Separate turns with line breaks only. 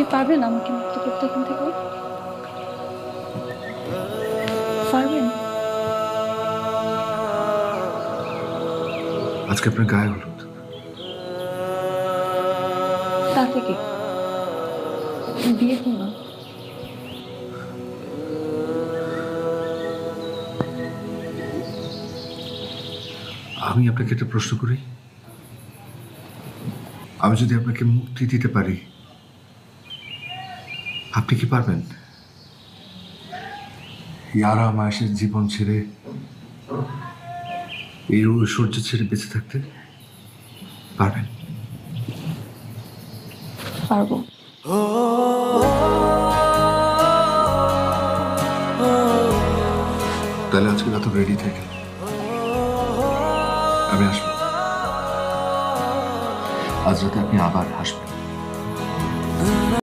আপনি পারবেন আমাকে মুক্ত করতে এখান থেকে? পারবেন?
আজকে আপনার গায়ে হলুদ।
তাতে কি? বিয়ে করলাম।
আমি আপনাকে একটা প্রশ্ন করি, আমি যদি আপনাকে মুক্তি দিতে পারি, আপনি কি পারবেন এই আরাম আয়েশের জীবন ছেড়ে, এই ঐশ্বর্য ছেড়ে বেঁচে থাকতে পারবেন?
পারবো।
তাহলে আজকে রাত রেডি থেকে আমি আসবো। আজ রাতে আপনি আবার হাসবেন।